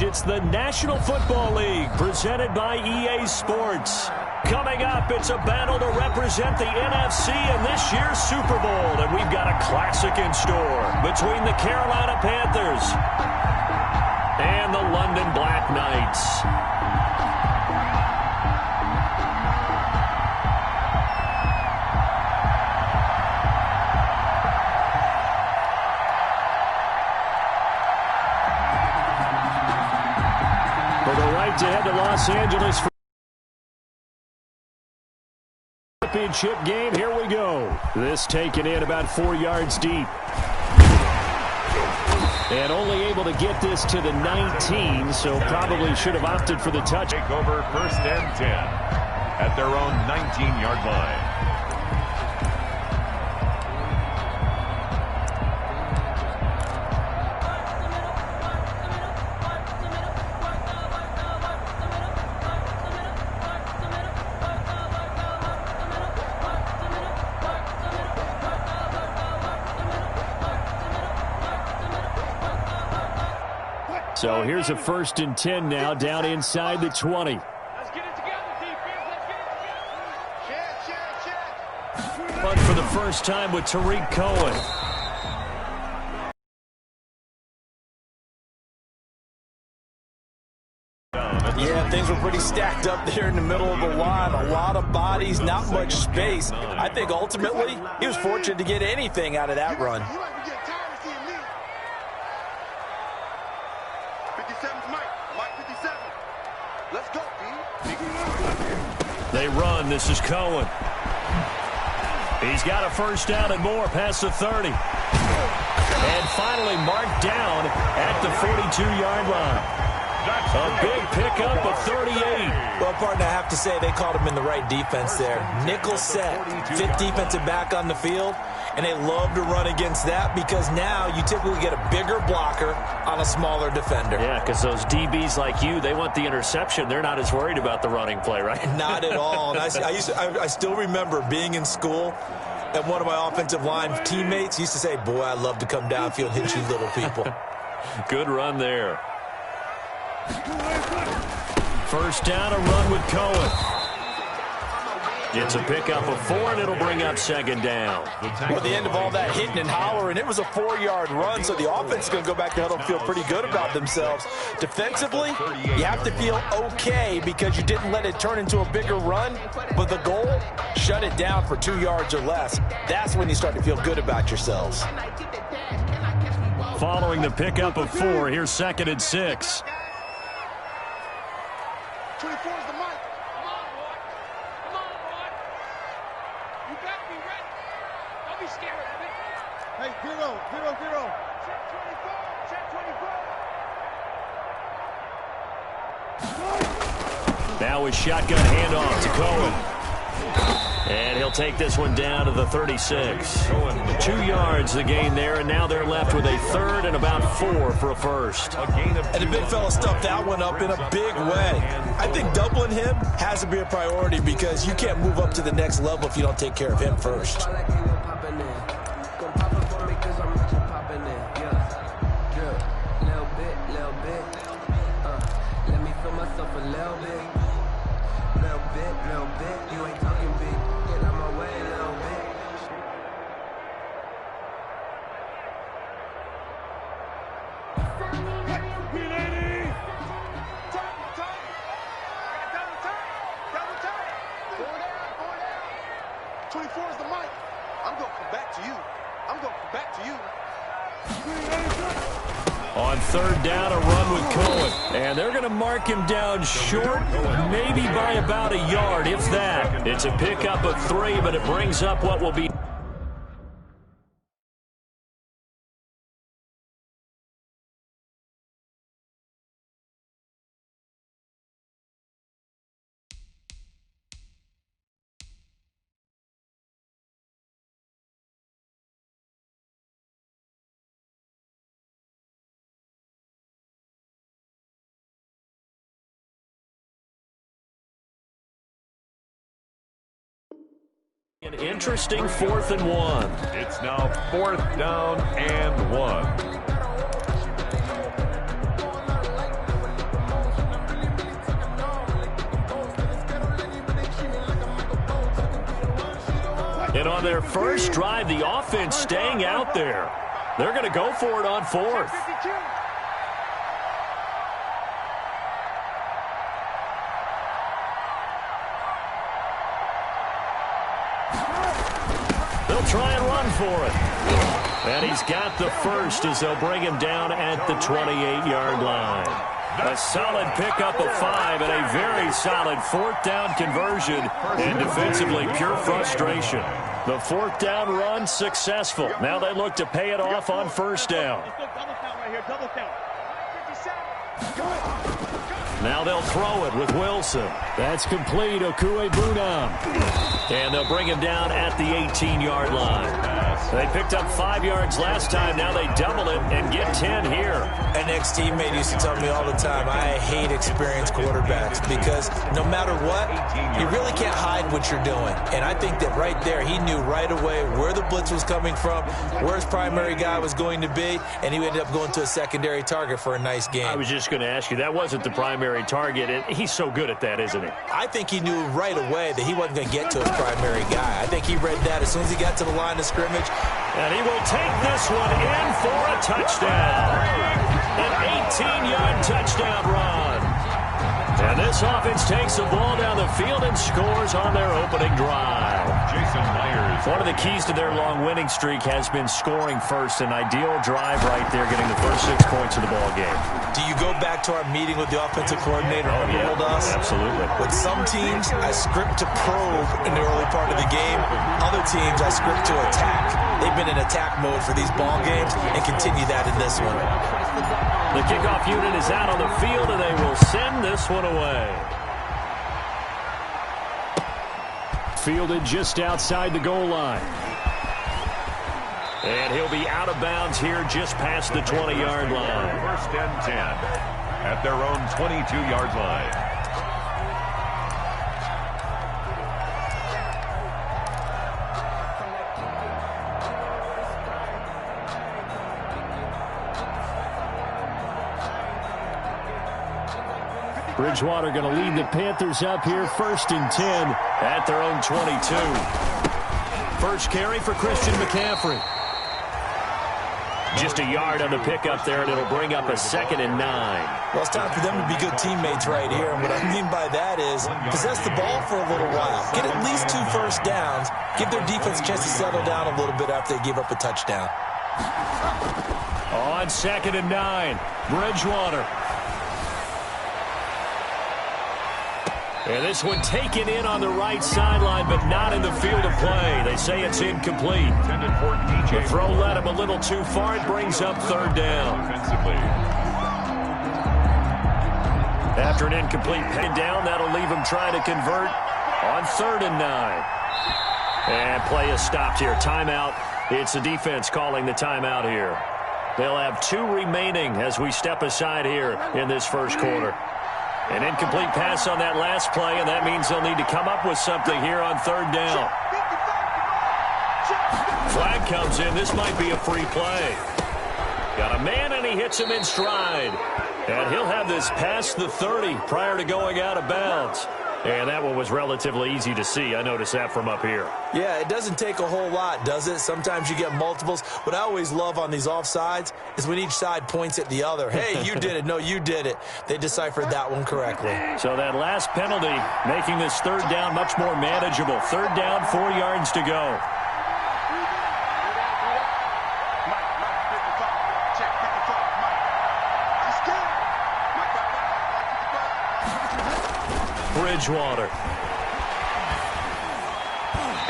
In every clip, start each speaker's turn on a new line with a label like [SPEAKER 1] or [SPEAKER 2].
[SPEAKER 1] It's the National Football League presented by EA Sports. Coming up, it's a battle to represent the NFC in this year's Super Bowl. And we've got a classic in store between the Carolina Panthers and the London Black Knights. For the right to head to Los Angeles for the championship game, here we go. This taken in about 4 yards deep. And only able to get this to the 19, so probably should have opted for the touch.
[SPEAKER 2] Take over 1st and 10 at their own 19-yard line.
[SPEAKER 1] So here's a 1st and 10 now, down inside the 20.
[SPEAKER 3] Let's get it together, defense. Let's get it together.
[SPEAKER 1] But for the first time with Tariq Cohen.
[SPEAKER 4] Yeah, things were pretty stacked up there in the middle of the line. A lot of bodies, not much space. I think ultimately he was fortunate to get anything out of that run.
[SPEAKER 1] They run. This is Cohen. He's got a 1st down and more past the 30. And finally marked down at the 42-yard line. A big pickup of 38.
[SPEAKER 4] Well, partner, I have to say they called him in the right defense there. Nickel set, 5th defensive back on the field, and they love to run against that because now you typically get a bigger blocker on a smaller defender.
[SPEAKER 1] Yeah, because those DBs like you, they want the interception. They're not as worried about the running play, right?
[SPEAKER 4] Not at all. And I still remember being in school, and one of my offensive line teammates used to say, boy, I love to come downfield and hit you little people.
[SPEAKER 1] Good run there. 1st down, a run with Cohen. It's a pickup of 4, and it'll bring up 2nd down.
[SPEAKER 4] Well, at the end of all that hitting and hollering, it was a 4-yard run, so the offense is going to go back to huddle and feel pretty good about themselves. Defensively, you have to feel okay because you didn't let it turn into a bigger run, but the goal, shut it down for 2 yards or less. That's when you start to feel good about yourselves.
[SPEAKER 1] Following the pickup of 4, here's 2nd and 6.
[SPEAKER 3] 24 is the mic. Come on, boy. Come on, boy. You got to be ready. Don't be scared of it. Hey, 0, 0, 0. Check 24. Check 24.
[SPEAKER 1] Now his shotgun handoff to Cohen. And he'll take this one down to the 36. 2 yards the gain there, and now they're left with a 3rd and about 4 for a 1st.
[SPEAKER 4] And the big fella stuffed that one up in a big way. I think doubling him has to be a priority because you can't move up to the next level if you don't take care of him first.
[SPEAKER 1] On 3rd down, a run with Cohen. And they're going to mark him down short, maybe by about a yard, if that. It's a pickup of 3, but it brings up what will be... An interesting 4th and 1.
[SPEAKER 2] It's now 4th down and 1.
[SPEAKER 1] And on their first drive, the offense staying out there. They're going to go for it on fourth. They'll try and run for it. And he's got the first as they'll bring him down at the 28-yard line. A solid pickup of 5 and a very solid fourth down conversion. And defensively, pure frustration. The fourth down run successful. Now they look to pay it off on first down. Now they'll throw it with Wilson. That's complete. Okuebunam. And they'll bring him down at the 18-yard line. They picked up 5 yards last time. Now they double it and get 10 here.
[SPEAKER 4] An ex-teammate used to tell me all the time, I hate experienced quarterbacks because no matter what, you really can't hide what you're doing. And I think that right there, he knew right away where the blitz was coming from, where his primary guy was going to be, and he ended up going to a secondary target for a nice game.
[SPEAKER 1] I was just going to ask you, that wasn't the primary target. And he's so good at that, isn't he?
[SPEAKER 4] I think he knew right away that he wasn't going to get to his primary guy. I think he read that as soon as he got to the line of scrimmage.
[SPEAKER 1] And he will take this one in for a touchdown. An 18-yard touchdown run. And this offense takes the ball down the field and scores on their opening drive.
[SPEAKER 2] Jason Myers.
[SPEAKER 1] One of the keys to their long winning streak has been scoring first. An ideal drive right there, getting the first 6 points of the ball game.
[SPEAKER 4] Do you go back to our meeting with the offensive coordinator?
[SPEAKER 1] Oh, yeah.
[SPEAKER 4] Us?
[SPEAKER 1] Absolutely.
[SPEAKER 4] With some teams, I script to probe in the early part of the game. Other teams, I script to attack. They've been in attack mode for these ball games and continue that in this one.
[SPEAKER 1] The kickoff unit is out on the field, and they will send this one away. Fielded just outside the goal line. And he'll be out of bounds here just past the 20-yard line.
[SPEAKER 2] First and 10 at their own 22-yard line.
[SPEAKER 1] Bridgewater going to lead the Panthers up here, first and 10 at their own 22. First carry for Christian McCaffrey. Just a yard on the pickup there, and it'll bring up a 2nd and 9.
[SPEAKER 4] Well, it's time for them to be good teammates right here. And what I mean by that is possess the ball for a little while. Get at least 2 first downs. Give their defense a chance to settle down a little bit after they give up a touchdown.
[SPEAKER 1] On 2nd and 9, Bridgewater. And this one taken in on the right sideline, but not in the field of play. They say it's incomplete. The throw led him a little too far. It brings up 3rd down. After an incomplete pin down, that'll leave him trying to convert on 3rd and 9. And play is stopped here. Timeout. It's the defense calling the timeout here. They'll have 2 remaining as we step aside here in this first quarter. An incomplete pass on that last play, and that means they'll need to come up with something here on 3rd down. Flag comes in. This might be a free play. Got a man, and he hits him in stride. And he'll have this past the 30 prior to going out of bounds. And that one was relatively easy to see. I noticed that from up here.
[SPEAKER 4] Yeah, it doesn't take a whole lot, does it? Sometimes you get multiples. What I always love on these offsides is when each side points at the other. Hey, you did it. No, you did it. They deciphered that one correctly.
[SPEAKER 1] So that last penalty making this 3rd down much more manageable. 3rd down, 4 yards to go. Bridgewater.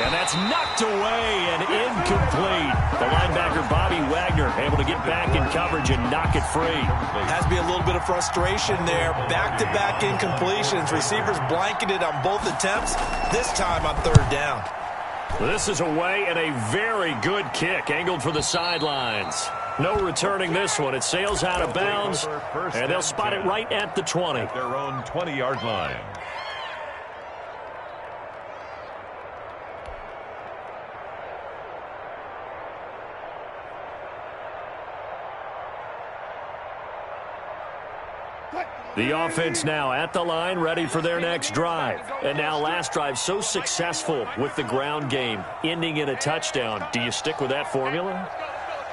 [SPEAKER 1] And that's knocked away and incomplete. The linebacker, Bobby Wagner, able to get back in coverage and knock it free.
[SPEAKER 4] Has to be a little bit of frustration there. Back-to-back incompletions. Receivers blanketed on both attempts, this time on 3rd down.
[SPEAKER 1] This is away and a very good kick, angled for the sidelines. No returning this one. It sails out of bounds, and they'll spot it right at the 20.
[SPEAKER 2] At their own 20-yard line.
[SPEAKER 1] The offense now at the line, ready for their next drive. And now last drive so successful with the ground game, ending in a touchdown. Do you stick with that formula?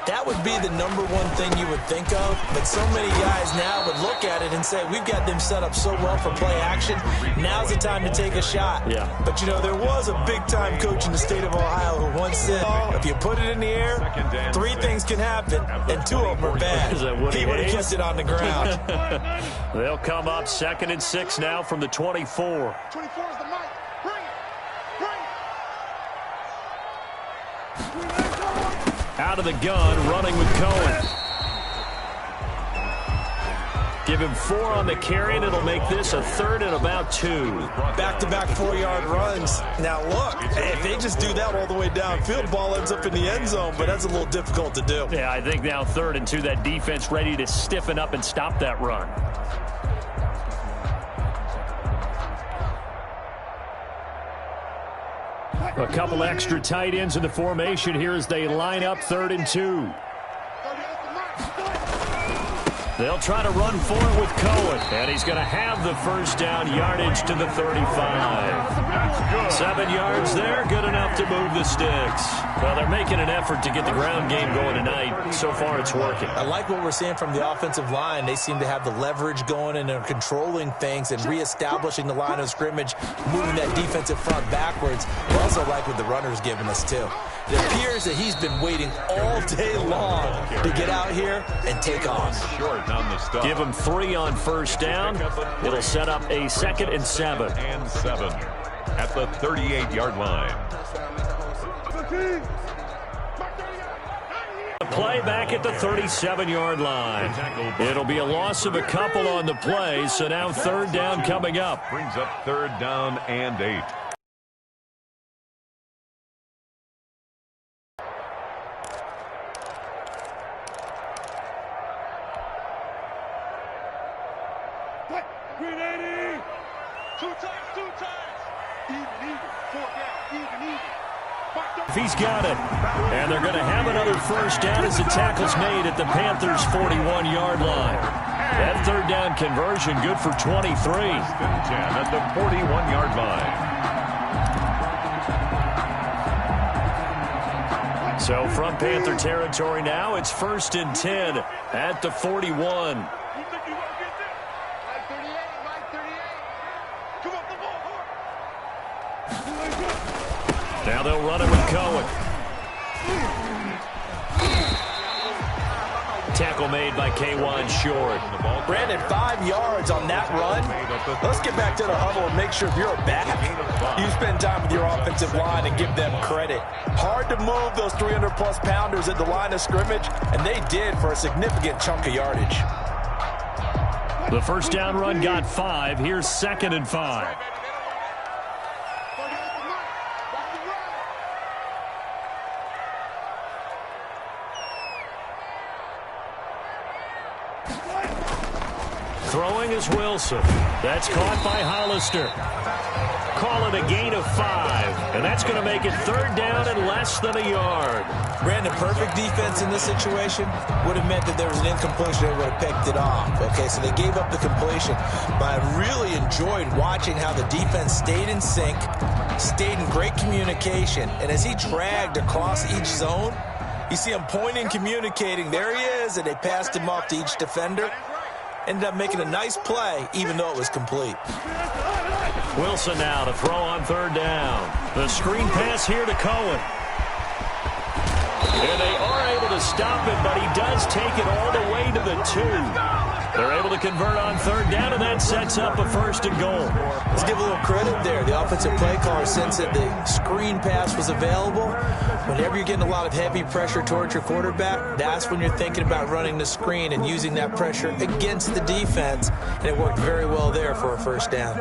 [SPEAKER 4] That would be the number one thing you would think of, but so many guys now would look at it and say, we've got them set up so well for play action, now's the time to take a shot. Yeah. But, you know, there was a big-time coach in the state of Ohio who once said, if you put it in the air, 3 things can happen, and 2 of them are bad. He would have kept it on the ground.
[SPEAKER 1] They'll come up 2nd and 6 now from the 24.
[SPEAKER 3] 24 is the mic. Bring it. Bring it.
[SPEAKER 1] Out of the gun, running with Cohen. Give him 4 on the carry, and it'll make this a 3rd and about 2.
[SPEAKER 4] Back-to-back 4-yard runs. Now, look, if they just do that all the way downfield, ball ends up in the end zone, but that's a little difficult to do.
[SPEAKER 1] Yeah, I think now 3rd and 2, that defense ready to stiffen up and stop that run. A couple extra tight ends in the formation here as they line up 3rd and 2. They'll try to run for it with Cohen, and he's going to have the first down, yardage to the 35. 7 yards there, good enough to move the sticks. Well, they're making an effort to get the ground game going tonight. So far, it's working.
[SPEAKER 4] I like what we're seeing from the offensive line. They seem to have the leverage going, and they're controlling things and reestablishing the line of scrimmage, moving that defensive front backwards. I also like what the runner's giving us, too. It appears that he's been waiting all day long to get out here and take off.
[SPEAKER 1] Give him 3 on first down. It'll set up a 2nd and 7.
[SPEAKER 2] And 7 at the 38-yard line.
[SPEAKER 1] Play back at the 37-yard line. It'll be a loss of a couple on the play, so now 3rd down coming up.
[SPEAKER 2] Brings up 3rd down and 8.
[SPEAKER 1] He's got it. And they're going to have another first down as the tackle's made at the Panthers' 41-yard line. That 3rd down conversion good for 23.
[SPEAKER 2] 10 at the 41-yard line.
[SPEAKER 1] So from Panther territory now, it's 1st and 10 at the 41. Now they'll run it with Cohen. Tackle made by K1 Short.
[SPEAKER 4] Brandon, 5 yards on that run. Let's get back to the huddle and make sure if you're back, you spend time with your offensive line and give them credit. Hard to move those 300-plus pounders at the line of scrimmage, and they did for a significant chunk of yardage.
[SPEAKER 1] The first down run got 5. Here's 2nd and 5. Throwing is Wilson. That's caught by Hollister. Call it a gain of 5. And that's going to make it 3rd down and less than a yard.
[SPEAKER 4] Brandon, perfect defense in this situation would have meant that there was an incompletion. They would have picked it off. Okay, so they gave up the completion. But I really enjoyed watching how the defense stayed in sync, stayed in great communication. And as he dragged across each zone, you see him pointing, communicating. There he is, and they passed him off to each defender. Ended up making a nice play, even though it was complete.
[SPEAKER 1] Wilson now to throw on 3rd down. The screen pass here to Cohen. And they are able to stop it, but he does take it all the way to the 2. They're able to convert on 3rd down, and that sets up a 1st and goal.
[SPEAKER 4] Let's give a little credit there. The offensive play caller sensed that the screen pass was available. Whenever you're getting a lot of heavy pressure towards your quarterback, that's when you're thinking about running the screen and using that pressure against the defense. And it worked very well there for a 1st down.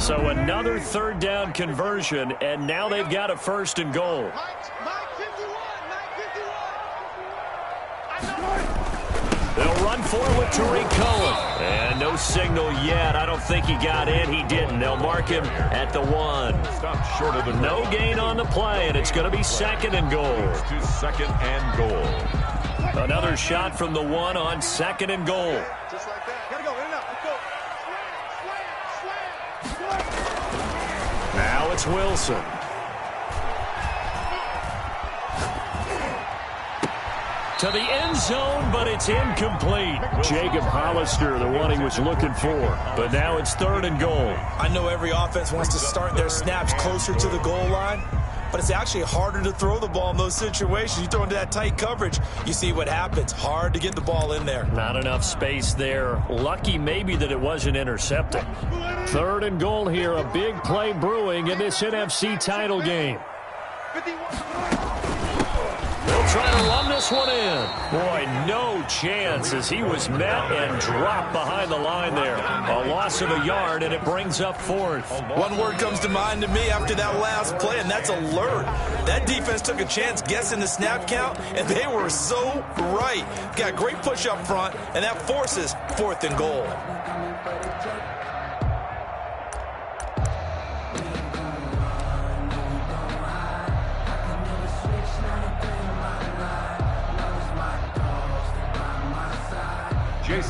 [SPEAKER 1] So another 3rd down conversion, and now they've got a 1st and goal. They'll run for it with Tariq Cohen. And no signal yet. I don't think he got in. He didn't. They'll mark him at the 1.
[SPEAKER 2] short of the
[SPEAKER 1] No gain on the play, and it's going to be 2nd and goal.
[SPEAKER 2] to 2nd and goal.
[SPEAKER 1] Another shot from the 1 on 2nd and goal.
[SPEAKER 3] Just like that. Gotta go. In and out. Let's go. Slam.
[SPEAKER 1] Now it's Wilson. To the end zone, but it's incomplete. Jacob Hollister, the one he was looking for. But now it's 3rd and goal.
[SPEAKER 4] I know every offense wants to start their snaps closer to the goal line, but it's actually harder to throw the ball in those situations. You throw into that tight coverage, you see what happens. Hard to get the ball in there.
[SPEAKER 1] Not enough space there. Lucky maybe that it wasn't intercepted. 3rd and goal here. A big play brewing in this NFC title game.
[SPEAKER 3] 51.
[SPEAKER 1] They'll try to run this one in. Boy, no chance as he was met and dropped behind the line there. A loss of a yard, and it brings up 4th.
[SPEAKER 4] One word comes to mind to me after that last play, and that's alert. That defense took a chance guessing the snap count, and they were so right. Got great push up front, and that forces 4th and goal.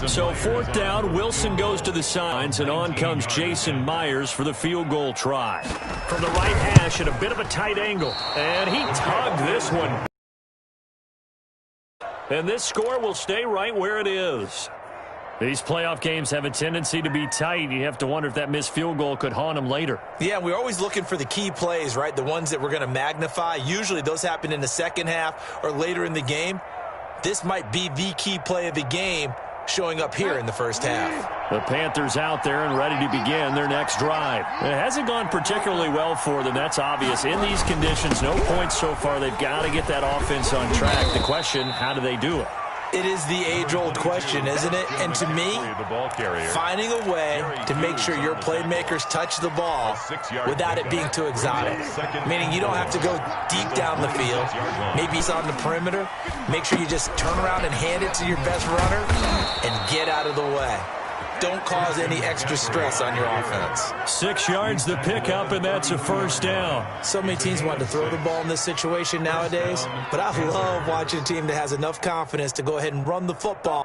[SPEAKER 1] So 4th down, Wilson goes to the sidelines, and on comes Jason Myers for the field goal try. From the right hash at a bit of a tight angle, and he tugged this one. And this score will stay right where it is. These playoff games have a tendency to be tight. You have to wonder if that missed field goal could haunt them later.
[SPEAKER 4] Yeah, we're always looking for the key plays, right? The ones that we're going to magnify. Usually those happen in the second half or later in the game. This might be the key play of the game, showing up here in the first half.
[SPEAKER 1] The Panthers out there and ready to begin their next drive. It hasn't gone particularly well for them, that's obvious. In these conditions, no points so far. They've got to get that offense on track. The question, how do they do it?
[SPEAKER 4] It is the age-old question, isn't it? And to me, finding a way to make sure your playmakers touch the ball without it being too exotic. Meaning you don't have to go deep down the field. Maybe it's on the perimeter. Make sure you just turn around and hand it to your best runner and get out of the way. Don't cause any extra stress on your offense.
[SPEAKER 1] 6 yards the pickup, and that's a 1st down.
[SPEAKER 4] So many teams want to throw the ball in this situation nowadays, but I love watching a team that has enough confidence to go ahead and run the football.